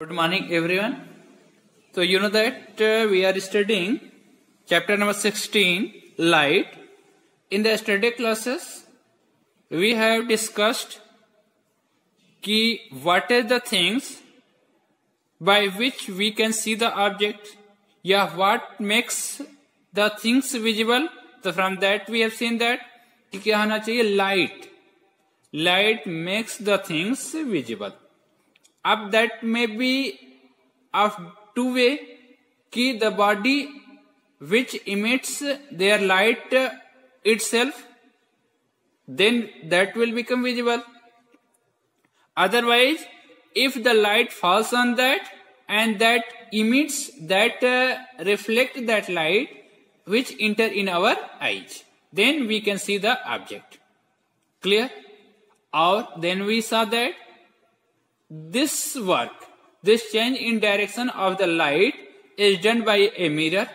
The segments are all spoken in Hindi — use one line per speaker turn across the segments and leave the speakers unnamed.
Good morning, everyone. So you know that we are studying chapter number 16, light. In the study classes, we have discussed what are the things by which we can see the object, what makes the things visible. So from that we have seen that क्या होना चाहिए, light. Light makes the things visible. अब that may be of two way कि the body which emits their light itself, then that will become visible. Otherwise, if the light falls on that and that emits that reflect that light which enter in our eyes, then we can see the object. Clear? Or then we saw that this work, this change in direction of the light is done by a mirror.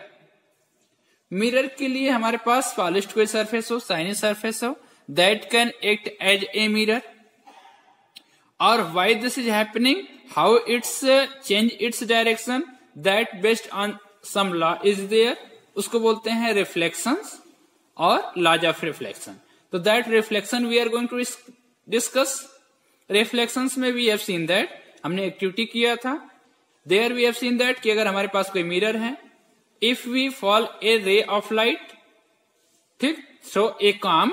Mirror के लिए हमारे पास पॉलिश्ड कोई सरफेस हो, शाइनी सरफेस हो, that can act as a mirror. और why this is happening, how it's change its direction, that based on some law is there, उसको बोलते हैं reflections और laws of reflection. So that reflection we are going to discuss. Reflections में we have seen that, हमने एक्टिविटी किया था. There we have seen that कि अगर हमारे पास कोई मिरर है, if we fall a ray of light, ठीक, so a calm,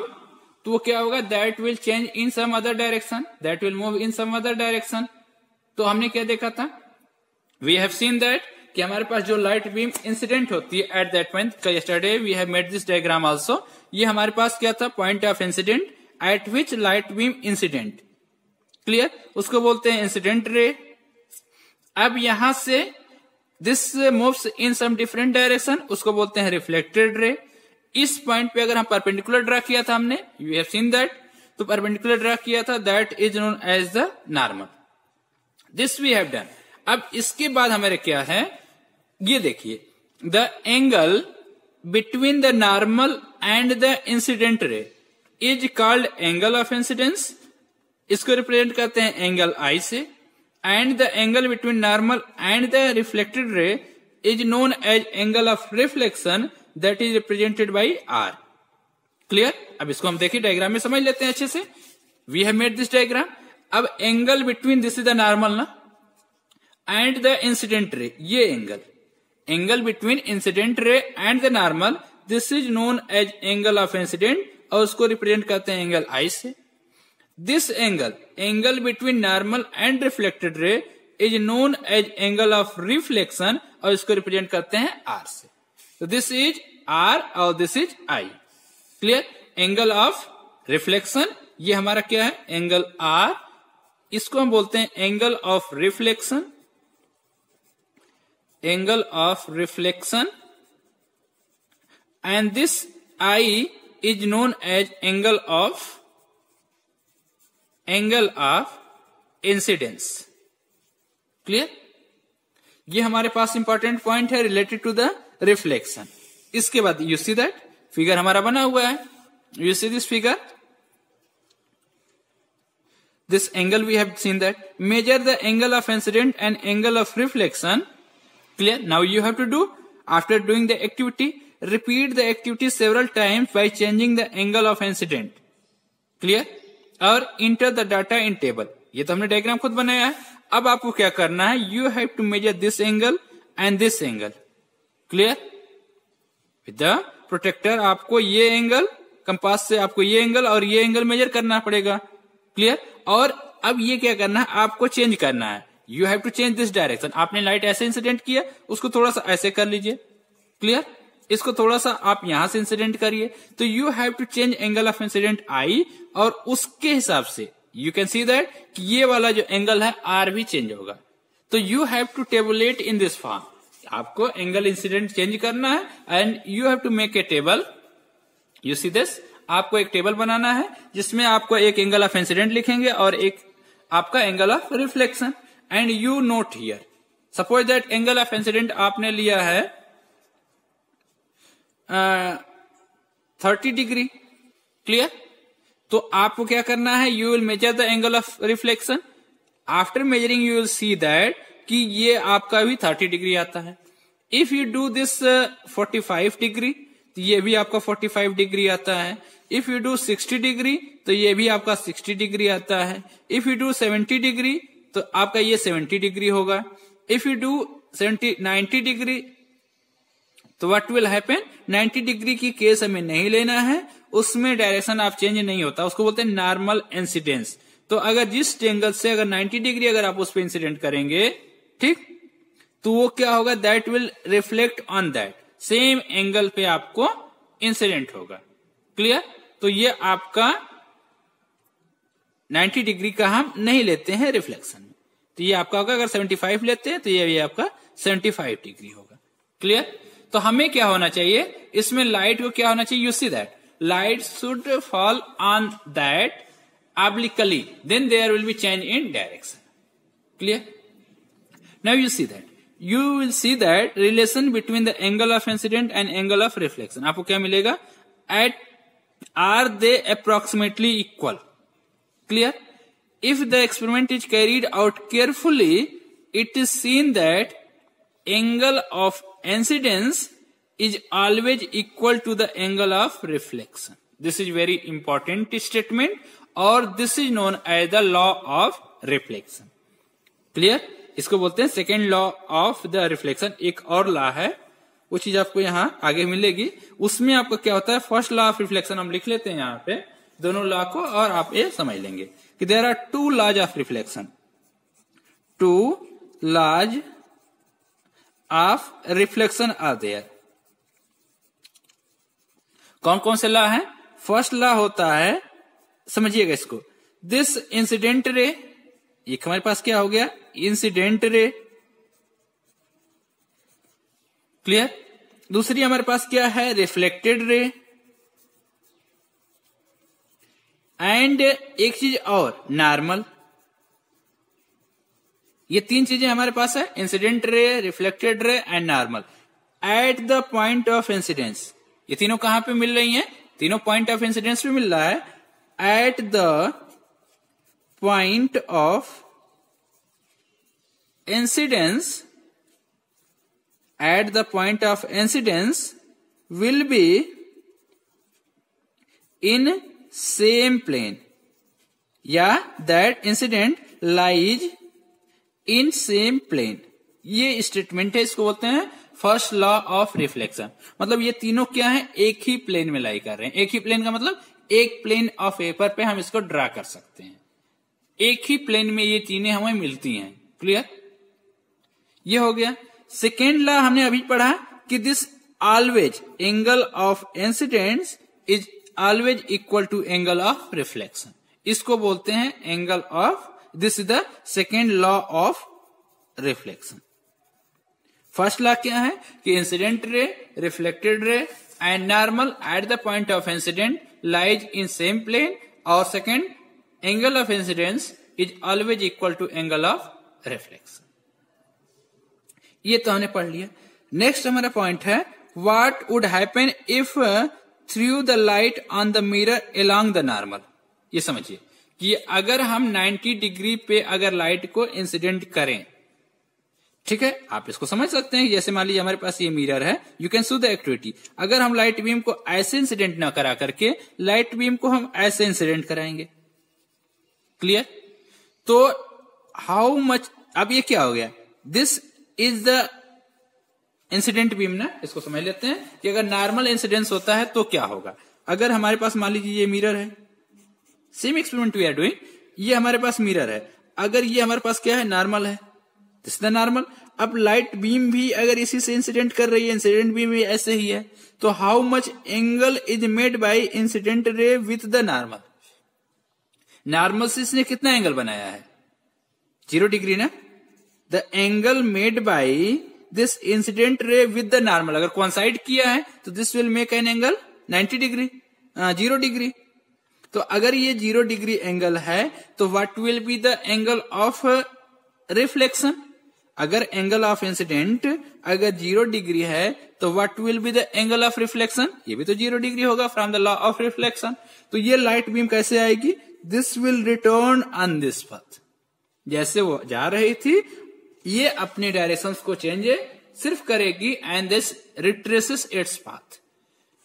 तो वो क्या होगा, that will change in some other direction, that will move in some other direction. तो हमने क्या देखा था, we have seen that कि हमारे पास जो लाइट बीम इंसिडेंट होती है at that point, yesterday we have made this diagram also, ये हमारे पास क्या था, point of incident at which light beam incident. Clear, उसको बोलते हैं इंसिडेंट रे. अब यहां से this moves in some different direction, उसको बोलते हैं रिफ्लेक्टेड रे. इस पॉइंट पे अगर हम परपेंडिकुलर ड्रा किया था हमने, यू हैव सीन दैट, तो परपेंडिकुलर ड्रा किया था, that is known as the normal. This we have done. अब इसके बाद हमारे क्या है, ये देखिए, the angle between the normal and the incident ray is called angle of incidence. इसको रिप्रेजेंट करते हैं एंगल आई से. And the angle between normal and the reflected ray is known as angle of reflection, that is represented by R. Clear. अब इसको हम देखिए डायग्राम में समझ लेते हैं अच्छे से. We have made this diagram. अब angle between, this is the normal ना, एंड द इंसिडेंट रे, ये angle between incident ray and the normal, this is known as angle of incident, और उसको रिप्रेजेंट करते हैं एंगल आई से. This angle between normal and reflected ray is known as angle of reflection, और इसको रिप्रेजेंट करते हैं R से. So this is R और this is I. Clear? Angle of reflection, ये हमारा क्या है, एंगल R. इसको हम बोलते हैं angle of reflection, angle of reflection. And this I is known as angle of incidence. Clear. ये हमारे पास इंपॉर्टेंट पॉइंट है रिलेटेड टू द रिफ्लेक्शन. इसके बाद यू सी दैट फिगर हमारा बना हुआ है, you see this figure, this angle we have seen that. Measure the angle of incident and angle of reflection. Clear. Now you have to do, after doing the activity, repeat the activity several times by changing the angle of incident. Clear. और enter the data in table. ये तो हमने डायग्राम खुद बनाया है. अब आपको क्या करना है, you have to measure this angle and this angle. Clear. With the protractor आपको ये एंगल, कंपास से आपको ये एंगल और ये एंगल मेजर करना पड़ेगा. क्लियर. और अब ये क्या करना है, आपको चेंज करना है. You have to change this direction. आपने लाइट ऐसे इंसिडेंट किया, उसको थोड़ा सा ऐसे कर लीजिए. क्लियर. इसको थोड़ा सा आप यहां से इंसिडेंट करिए. तो you have to change angle of incident I, और उसके हिसाब से यू कैन सी दैट कि ये वाला जो एंगल है आर भी चेंज होगा. तो you have to tabulate in this form. आपको एंगल इंसिडेंट चेंज करना है and you have to make a table. You see this, आपको एक टेबल बनाना है जिसमें आपको एक एंगल ऑफ इंसिडेंट लिखेंगे और एक आपका angle of reflection. And you note here, suppose that angle of incident आपने लिया है 30 डिग्री. क्लियर. तो आपको क्या करना है, you will measure the angle of reflection. After measuring, you will see that कि ये आपका भी 30 डिग्री आता है। If you do this 45 degree तो ये भी आपका 45 डिग्री आता है। इफ यू डू 60 डिग्री तो ये भी आपका 60 डिग्री आता है। इफ यू डू 70 डिग्री तो आपका ये 70 डिग्री होगा। इफ यू डू 90 डिग्री तो व्हाट विल हैपन, 90 डिग्री की केस हमें नहीं लेना है, उसमें डायरेक्शन आप चेंज नहीं होता, उसको बोलते हैं नॉर्मल इंसिडेंस। तो अगर जिस एंगल से अगर 90 डिग्री अगर आप उस पर इंसिडेंट करेंगे, ठीक, तो वो क्या होगा, that will reflect on that same angle पे आपको इंसिडेंट होगा। क्लियर? तो ये आपका 90 डिग्री का हम नहीं लेते हैं रिफ्लेक्शन में, तो ये आपका होगा, अगर 75 लेते हैं तो ये भी आपका 75 डिग्री होगा। क्लियर? तो हमें क्या होना चाहिए इसमें, लाइट को क्या होना चाहिए, you see that light should fall on that obliquely, then there will be change in direction. Clear? Now you see that, you will see that relation between the angle of incident and angle of reflection. आपको क्या मिलेगा, are they approximately equal? Clear? If the experiment is carried out carefully, it is seen that angle of incidence is always equal to the angle of reflection. This is very important statement, और this is known as the law of reflection. Clear? इसको बोलते हैं second law of the reflection. एक और लॉ है, वो चीज आपको यहाँ आगे मिलेगी, उसमें आपको क्या होता है, फर्स्ट लॉ ऑफ रिफ्लेक्शन हम लिख लेते हैं यहाँ पे दोनों लॉ को, और आप ये समझ लेंगे कि there are two laws of reflection, two laws of reflection are there. कौन कौन से लॉ है? फर्स्ट लॉ होता है, समझिएगा इसको, दिस इंसिडेंट रे, ये हमारे पास क्या हो गया, इंसिडेंट रे। क्लियर? दूसरी हमारे पास क्या है, रिफ्लेक्टेड रे। एंड एक चीज और, नॉर्मल। ये तीन चीजें हमारे पास है, incident ray, reflected ray and normal. At the point of incidence, ये तीनों कहां पे मिल रही हैं, तीनों पॉइंट ऑफ इंसिडेंस पे मिल रहा है। At the point of incidence, at the point of incidence will be in same plane, या that incident lies in same plane. ये स्टेटमेंट है, इसको बोलते हैं फर्स्ट लॉ ऑफ रिफ्लेक्शन। मतलब ये तीनों क्या है, एक ही प्लेन में लाई कर रहे हैं। एक ही प्लेन का मतलब एक प्लेन ऑफ पेपर पे हम इसको ड्रा कर सकते हैं, एक ही प्लेन में ये तीनों हमें मिलती हैं। क्लियर? ये हो गया। सेकेंड लॉ हमने अभी पढ़ा कि this always angle of incidence is always equal to angle of reflection. इसको बोलते हैं angle of, this is the second law of reflection. First law क्या है कि incident ray, reflected ray and normal at the point of incident lies in same plane, और second angle of incidence is always equal to angle of reflection. ये तो हमने पढ़ लिया। नेक्स्ट हमारा पॉइंट है, what would happen if through the light on the mirror along the normal. ये समझिए कि अगर हम 90 डिग्री पे अगर लाइट को इंसिडेंट करें, ठीक है, आप इसको समझ सकते हैं। जैसे मान लीजिए हमारे पास ये मिरर है, you can see the activity. अगर हम लाइट बीम को ऐसे इंसिडेंट ना करा करके लाइट बीम को हम ऐसे इंसिडेंट कराएंगे। क्लियर? तो हाउ मच, अब ये क्या हो गया, this is the incident beam ना, इसको समझ लेते हैं कि अगर नॉर्मल इंसिडेंस होता है तो क्या होगा। अगर हमारे पास मान लीजिए ये मिरर है, same experiment we are doing, ये हमारे पास मिरर है, अगर ये हमारे पास क्या है, नॉर्मल है, दिस द नॉर्मल। अब लाइट बीम भी अगर इसी से इंसिडेंट कर रही है, इंसिडेंट बीम भी ऐसे ही है, तो how much angle is made by incident ray with the normal. Normal से इसने कितना एंगल बनाया है, 0 डिग्री ना। The angle made by this incident रे विद द नॉर्मल, अगर कोइंसाइड किया है तो this will make an angle 90 degree, 0 degree. तो अगर ये 0 डिग्री एंगल है तो what will be the angle of reflection. अगर एंगल ऑफ इंसिडेंट अगर 0 डिग्री है तो what will be the angle of reflection, ये भी तो 0 डिग्री होगा from the law of reflection. तो ये लाइट बीम कैसे आएगी, this will return on this path, जैसे वो जा रही थी ये अपने डायरेक्शंस को चेंज सिर्फ करेगी and this retraces its path.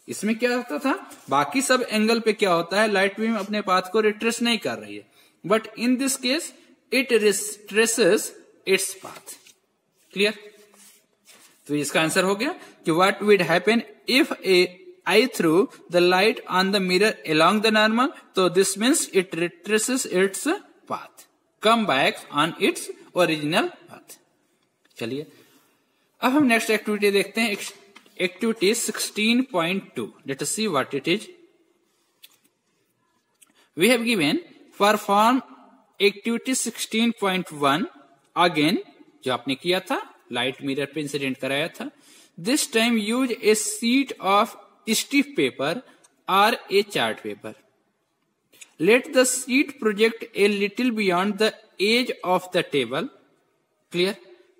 इसमें क्या होता था, बाकी सब एंगल पे क्या होता है, लाइट बीम अपने पाथ को रिट्रेस नहीं कर रही है, but in this case it retraces its path. Clear? तो इसका आंसर हो गया कि what would happen if I threw the light on the mirror along the normal, so this means it retraces its path, come back on its original path। चलिए अब हम नेक्स्ट एक्टिविटी देखते हैं, activity 16.2। Let us see what it is. We have given perform activity 16.1 again, जो आपने किया था, लाइट मिरर पे इंसिडेंट कराया था। This time use A sheet of stiff paper or a chart paper. Let the sheet project a little beyond the edge of the table. Clear?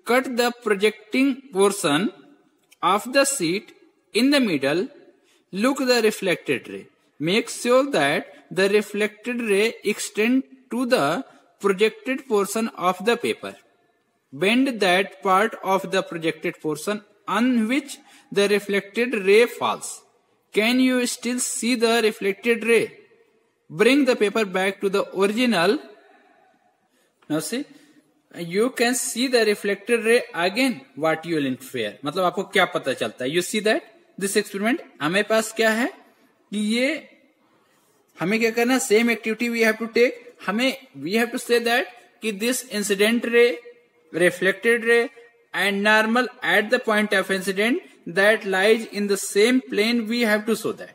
Cut the projecting portion of the sheet in the middle. Look the reflected ray. Make sure that the reflected ray extends to the projected portion of the paper. Bend that part of the projected portion on which the reflected ray falls. Can you still see the reflected ray? Bring the paper back to the original. Now see, you can see the reflected ray again. What you will infer? मतलब आपको क्या पता चलता है? You see that this experiment, हमें पास क्या है कि ये हमें क्या करना, same activity we have to take. हमें we have to say that कि this incident ray, reflected ray and normal at the point of incident that lies in the same plane, we have to show that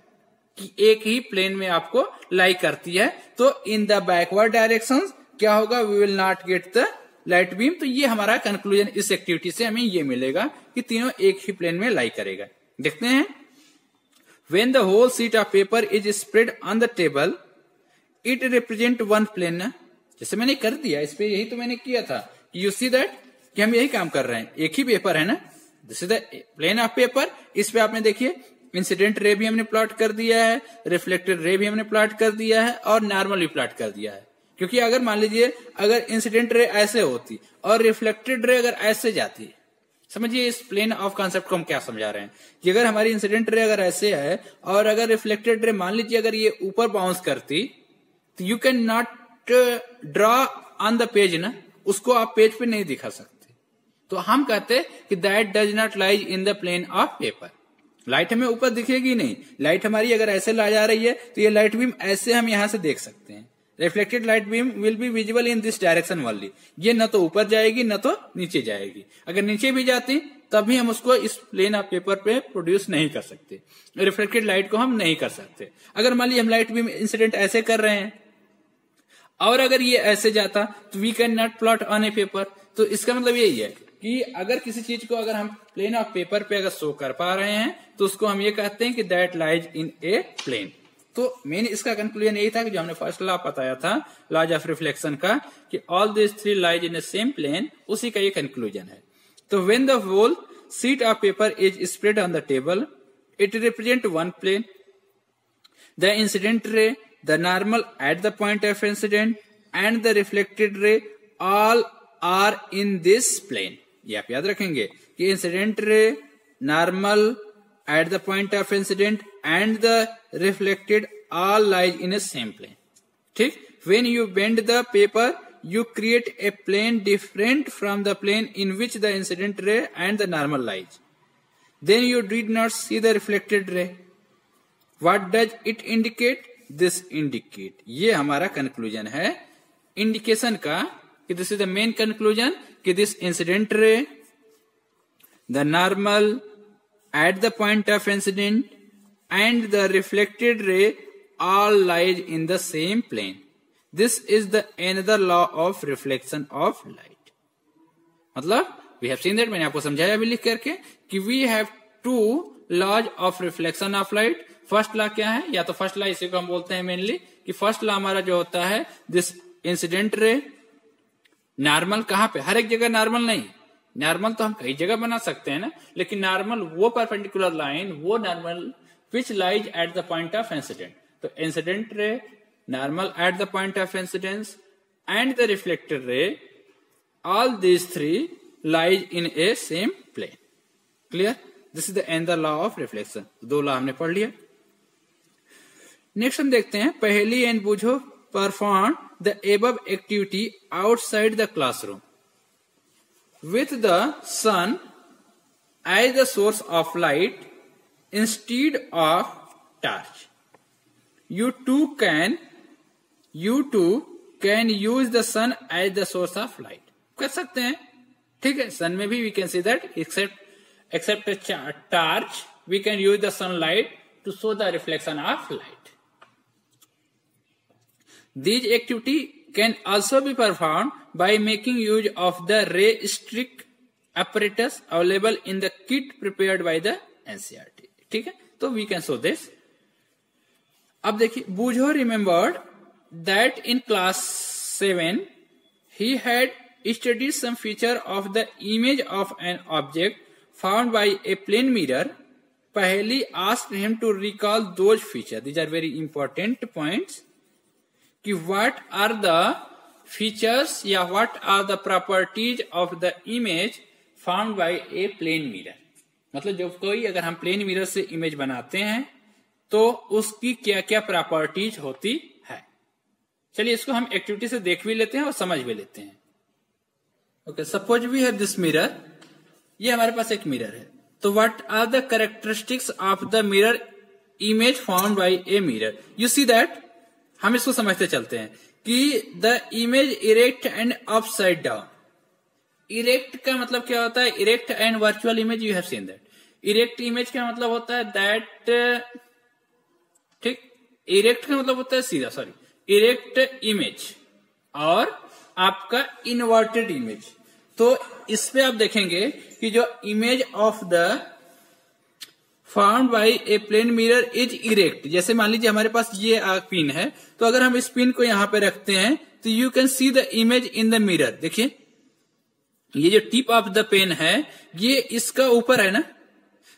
कि एक ही प्लेन में आपको लाई करती है। तो इन द बैकवर्ड डायरेक्शन क्या होगा, we will not get the light beam. तो ये हमारा कंक्लूजन इस एक्टिविटी से हमें ये मिलेगा कि तीनों एक ही प्लेन में लाई करेगा। देखते हैं, when the whole sheet of paper is spread on the table, it represent one plane ना, जैसे मैंने कर दिया इस पे, यही तो मैंने किया था। यू सी दैट कि हम यही काम कर रहे हैं, एक ही पेपर है ना, this is the plane of paper. इस पे आपने देखिए इंसिडेंट रे भी हमने प्लॉट कर दिया है, रिफ्लेक्टेड रे भी हमने प्लॉट कर दिया है और नॉर्मल भी प्लॉट कर दिया है। क्योंकि अगर मान लीजिए अगर इंसिडेंट रे ऐसे होती और रिफ्लेक्टेड रे अगर ऐसे जाती, समझिए इस प्लेन ऑफ कॉन्सेप्ट को हम क्या समझा रहे हैं कि अगर हमारी इंसिडेंट रे अगर ऐसे है और अगर रिफ्लेक्टेड रे मान लीजिए अगर ये ऊपर बाउंस करती, तो you can not draw on the page ना, उसको आप पेज पे नहीं दिखा सकते। तो हम कहते कि that does not lies in the plane of paper. Light हमें ऊपर दिखेगी नहीं, लाइट हमारी अगर ऐसे ला जा रही है तो ये लाइट बीम ऐसे हम यहां से देख सकते हैं। Reflected light beam will be visible in this direction only. ये न तो ऊपर जाएगी न तो नीचे जाएगी। अगर नीचे भी जाती तभी हम उसको इस प्लेन ऑफ पेपर पे प्रोड्यूस नहीं कर सकते, रिफ्लेक्टेड लाइट को हम नहीं कर सकते। अगर मान लीजिए हम लाइट बीम इंसिडेंट ऐसे कर रहे हैं और अगर ये ऐसे जाता तो we can not plot on a paper. तो इसका मतलब यही है कि अगर किसी चीज को अगर हम प्लेन ऑफ पेपर पे अगर शो कर पा रहे हैं तो उसको हम ये कहते हैं कि that lies in a plane. तो मेन इसका कंक्लूजन यही था कि जो हमने फर्स्ट लॉ बताया था, लॉज ऑफ रिफ्लेक्शन का, कि all this three lies in a same plane, उसी का ये कंक्लूजन है। तो when the whole sheet of paper is spread on the table, it represent one plane. The incident ray, the normal at the point of incident and the reflected ray all are in this plane. ये आप याद रखेंगे कि incident ray, normal at the point of incident and the reflected all lies in a same plane. ठीक, when you bend the paper you create a plane different from the plane in which the incident ray and the normal lies. Then you did not see the reflected ray. What does it indicate? This indicate. ये हमारा conclusion है indication का कि this is the main conclusion कि this incident ray, the normal at the point of incident and the reflected ray all lies in the same plane. This is the another law of reflection of light. मतलब we have seen that, मैंने आपको समझाया अभी लिख करके कि we have two laws of reflection of light. First law क्या है, या तो फर्स्ट लॉ इसी को हम बोलते हैं मेनली कि फर्स्ट लॉ हमारा जो होता है दिस इंसिडेंट रे, नॉर्मल कहाँ पे, हर एक जगह नॉर्मल नहीं, नॉर्मल तो हम कई जगह बना सकते हैं ना, लेकिन नॉर्मल वो परपेंडिकुलर लाइन, वो normal which lies at the point of incident. तो incident ray, normal at the point of incidence and the reflected ray, all these three lies in a same plane. Clear? This is the another law of reflection. दो लॉ हमने पढ़ लिया. नेक्स्ट हम देखते हैं पहेली एंड बूझो perform the above activity outside the classroom with the sun as the source of light instead of torch. You too can use the sun as the source of light. कर सकते हैं, ठीक है. सन में भी we can see that except a torch we can use the sunlight to show the reflection of light. These activity can also be performed by making use of the ray streak apparatus available in the kit prepared by the NCERT. ठीक है, तो we can show this. अब देखिए, बूझो remembered that in class 7 he had studied some feature of the image of an object found by a plane mirror. Paheli asked him to recall those features. These are very important points. कि what are the features या what are the properties of the image found by a plane mirror. मतलब जब कोई अगर हम प्लेन मिरर से इमेज बनाते हैं तो उसकी क्या क्या प्रॉपर्टीज होती है. चलिए इसको हम एक्टिविटी से देख भी लेते हैं और समझ भी लेते हैं. Okay, suppose we have this mirror. ये हमारे पास एक मिरर है. तो what are the characteristics of the mirror image found by a mirror. You see that, हम इसको समझते चलते हैं कि the image erect and upside down. Erect का मतलब क्या होता है? Erect and virtual image, you have seen that. Erect image का मतलब होता है दैट, ठीक. इरेक्ट का मतलब होता है सीधा, सॉरी, इरेक्ट इमेज और आपका इन्वर्टेड इमेज. तो इस पे आप देखेंगे कि जो image of the found by a plane mirror is erect. जैसे मान लीजिए हमारे पास ये पिन है, तो अगर हम इस पिन को यहां पे रखते हैं तो you can see the image in the mirror. देखिए ये जो टिप ऑफ द पेन है ये इसका ऊपर है ना,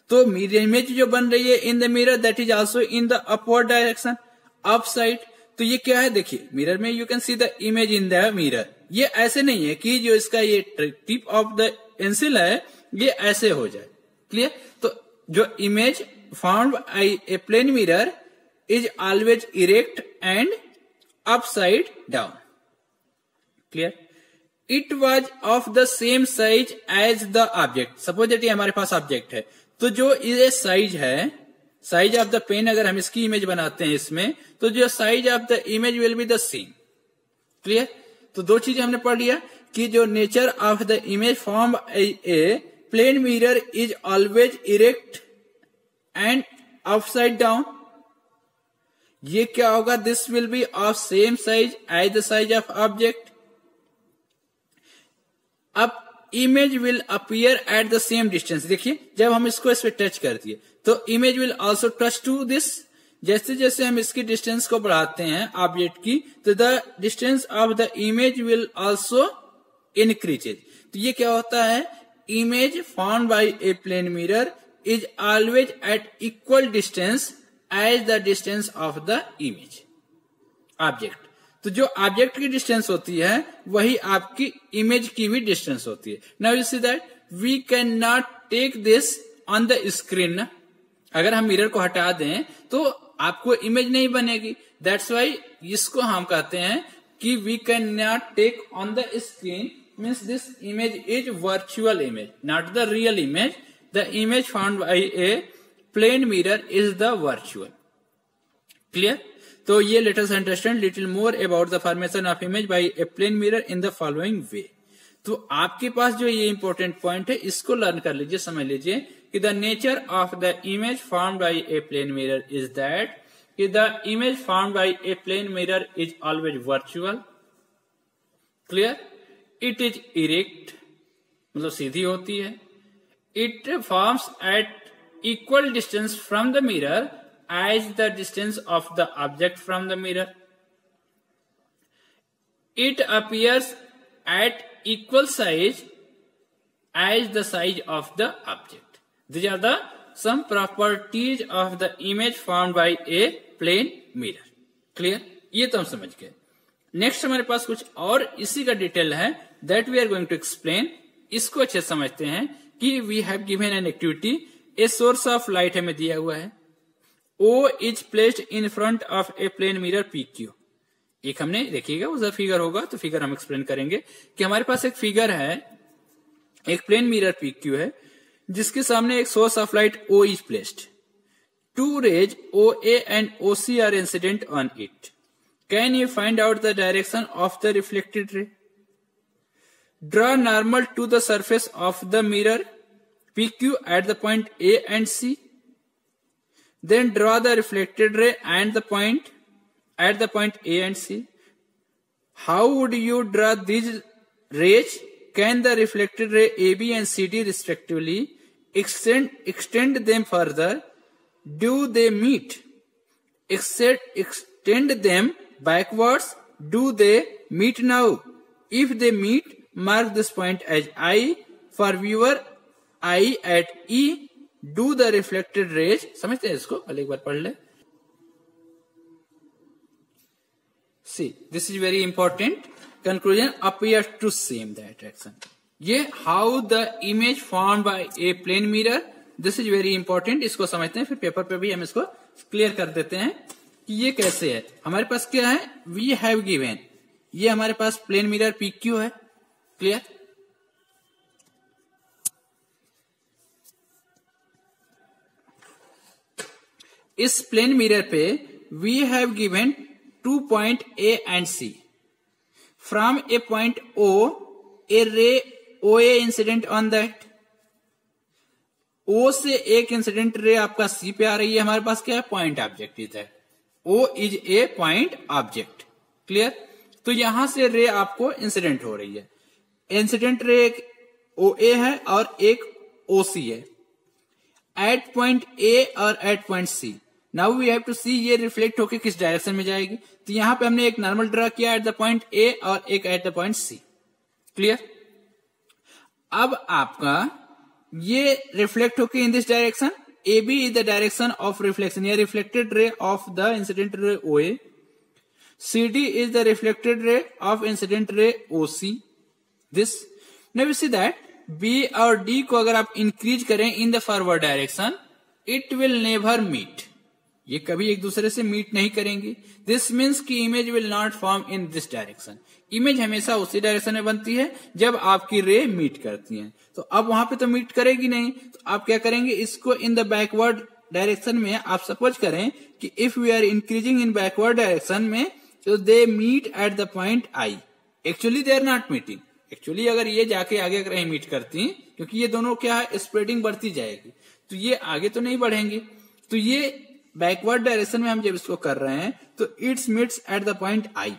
तो इमेज जो बन रही है in the mirror that is also in the upward direction, up side. तो ये क्या है? देखिए मिरर में you can see the image in the mirror. ये ऐसे नहीं है कि जो इसका ये टिप ऑफ द पेंसिल है ये ऐसे हो जाए. क्लियर? तो जो image found by a plane mirror is always erect and upside down. Clear? It was of the same size as the object. Suppose that ये हमारे पास ऑब्जेक्ट है, तो जो ये साइज है, साइज ऑफ द पेन, अगर हम इसकी इमेज बनाते हैं इसमें, तो जो size of the image will be the same. Clear? तो दो चीजें हमने पढ़ लिया कि जो nature of the image form a plane mirror is always erect and upside down. ये क्या होगा? This will be of same size as the size of object. अब image will appear at the same distance. देखिए जब हम इसको इस पे टच कर दिए तो image will also touch to this. जैसे जैसे हम इसकी डिस्टेंस को बढ़ाते हैं ऑब्जेक्ट की, तो the distance of the image will also increases. तो ये क्या होता है? Image found by a plane mirror is always at equal distance as the distance of the image object. तो जो ऑब्जेक्ट की डिस्टेंस होती है वही आपकी इमेज की भी डिस्टेंस होती है. Now you see that we can not take this on the screen. अगर हम मिरर को हटा दें तो आपको इमेज नहीं बनेगी. दैट्स वाई इसको हम कहते हैं कि we can not take on the screen. Means this image is virtual image, not the real image. The image found by a plane mirror is the virtual. Clear? तो ये let us understand little more about the formation of image by a plane mirror in the following way. तो आपके पास जो ये इंपॉर्टेंट पॉइंट है इसको लर्न कर लीजिए, समझ लीजिए कि the nature of the image found by a plane mirror is that कि the image found by a plane mirror is always virtual. Clear? It is erect, मतलब सीधी होती है. It forms at equal distance from the mirror as the distance of the object from the mirror. It appears at equal size as the size of the object. These are the some properties of the image formed by a plane mirror. Clear? ये तो हम समझ गए. नेक्स्ट हमारे पास कुछ और इसी का डिटेल है that we are going to explain. इसको अच्छे समझते हैं कि we have given an activity, a source of light हमें दिया हुआ है, O is placed in front of a plane mirror PQ। एक हमने देखिएगा उधर फिगर होगा तो फिगर हम एक्सप्लेन करेंगे कि हमारे पास एक फिगर है, एक प्लेन मिरर PQ है जिसके सामने एक source of light O is placed. Two rays OA and OC are incident on it. Can you find out the direction of the reflected ray? Draw normal to the surface of the mirror PQ at the point A and C. Then draw the reflected ray and the point at the point A and C. How would you draw these rays? Can the reflected ray AB and CD respectively extend them further? Do they meet? Extend them backwards. Do they meet now? If they meet, mark this point as I. For viewer I at E, do the reflected rays. समझते हैं इसको? पहले एक बार पढ़ ले. See, this is very important. Conclusion appears to same direction. ये how the image formed by a plane mirror. This is very important, इसको समझते हैं, फिर पेपर पे भी हम इसको क्लियर कर देते हैं कि ये कैसे है। हमारे पास क्या है, वी हैव गिवन, ये हमारे पास प्लेन मिरर PQ है, क्लियर। इस प्लेन मिरर पे we have given 2 point A and C। From a point O, a ray OA incident on that. O से एक इंसिडेंट रे आपका C पे आ रही है, हमारे पास क्या है, पॉइंट ऑब्जेक्ट इज है, O is a point object, clear. तो यहां से रे आपको इंसिडेंट हो रही है, इंसिडेंट रे एक OA है और एक OC है, एट पॉइंट A और at point C। Now we have to see ये रिफ्लेक्ट होकर किस डायरेक्शन में जाएगी। तो यहां पे हमने एक नॉर्मल ड्रा किया एट द पॉइंट A और एक at the point C, clear. अब आपका ये रिफ्लेक्ट होके in this direction, AB is the direction of reflection, ये reflected ray of the incident ray OA। CD is the reflected ray of incident ray OC। This now we see that B और D को अगर आप इंक्रीज करें in the forward direction, it will never meet, ये कभी एक दूसरे से मीट नहीं करेंगे। दिस मीन्स की image will not form in this direction, image हमेशा उसी डायरेक्शन में बनती है जब आपकी रे मीट करती है। तो अब वहां पे तो मीट करेगी नहीं, तो आप क्या करेंगे, इसको इन द बैकवर्ड डायरेक्शन में आप सपोज करें कि if we are increasing in backward direction में, तो they meet at the point I। Actually they are not meeting, actually अगर ये जाके आगे कहीं मीट करती, क्योंकि ये दोनों क्या है, स्प्रेडिंग बढ़ती जाएगी, तो ये आगे तो नहीं बढ़ेंगे। तो ये बैकवर्ड डायरेक्शन में हम जब इसको कर रहे हैं तो it's meets at the point I,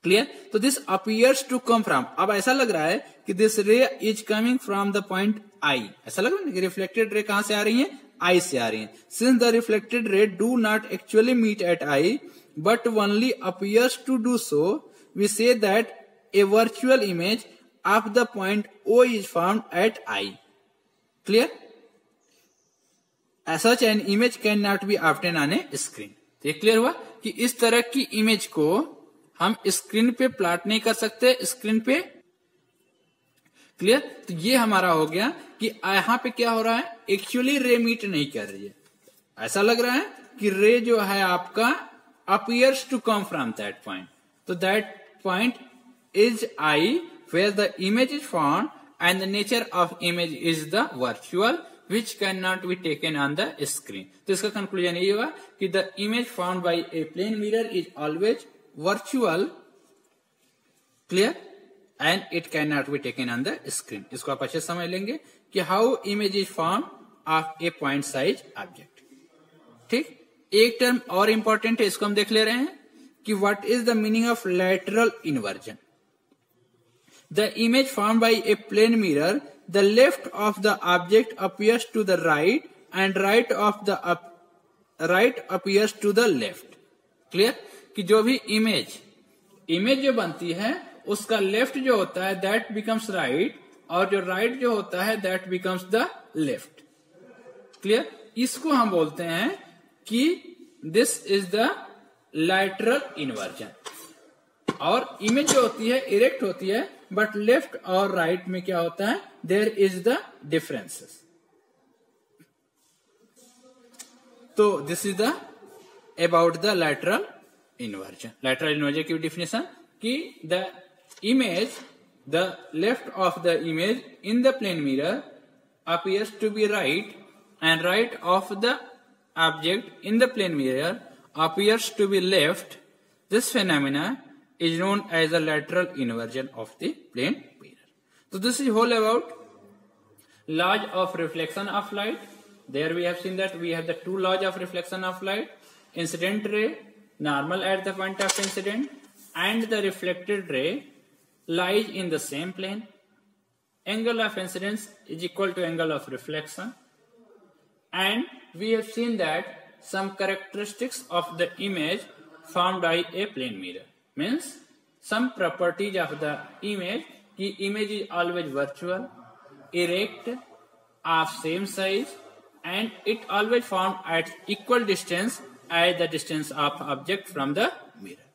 clear. तो this appears to come from, अब ऐसा लग रहा है कि this ray is coming from the point I, ऐसा लग रहा है कि रिफ्लेक्टेड रे कहां से आ रही है, I से आ रही है। Since the reflected ray do not actually meet at I but only appears to do so, we say that a virtual image of the point O is formed at I, clear. Such an image cannot be obtained on a screen। तो ये क्लियर हुआ कि इस तरह की इमेज को हम स्क्रीन पे प्लॉट नहीं कर सकते, स्क्रीन पे, क्लियर। तो ये हमारा हो गया कि यहां पे क्या हो रहा है, एक्चुअली रे मीट नहीं कर रही है, ऐसा लग रहा है कि रे जो है आपका appears to come from that point. तो that point is I where the image is formed and the nature of image is the virtual which cannot be taken on the screen। तो इसका कंक्लूजन ये हुआ कि the image formed by a plane mirror is always virtual, clear, and it cannot be taken on the screen। इसको आप अच्छे समझ लेंगे कि how image is formed of a point size object। ठीक, एक टर्म और इंपॉर्टेंट है, इसको हम देख ले रहे हैं कि what is the meaning of lateral inversion। The image formed by a plane mirror, the left of the object appears to the right and right of the right appears to the left। Clear, कि जो भी इमेज जो बनती है उसका लेफ्ट जो होता है दैट बिकम्स राइट, और जो राइट जो होता है that becomes the left, clear. इसको हम बोलते हैं कि this is the lateral inversion. और इमेज जो होती है इरेक्ट होती है but left और right में क्या होता है? There is the differences. तो this is the about the lateral inversion. Lateral inversion की definition कि the image, the left of the image in the plane mirror appears to be right, and right of the object in the plane mirror appears to be left. This phenomena is known as the lateral inversion of the plane mirror. So this is whole about laws of reflection of light. There we have seen that we have the two laws of reflection of light: incident ray, normal at the point of incident, and the reflected ray lies in the same plane. Angle of incidence is equal to angle of reflection. And we have seen that some characteristics of the image formed by a plane mirror. Means some properties of the image. The image is always virtual, erect, of same size, and it always found at equal distance as the distance of object from the mirror.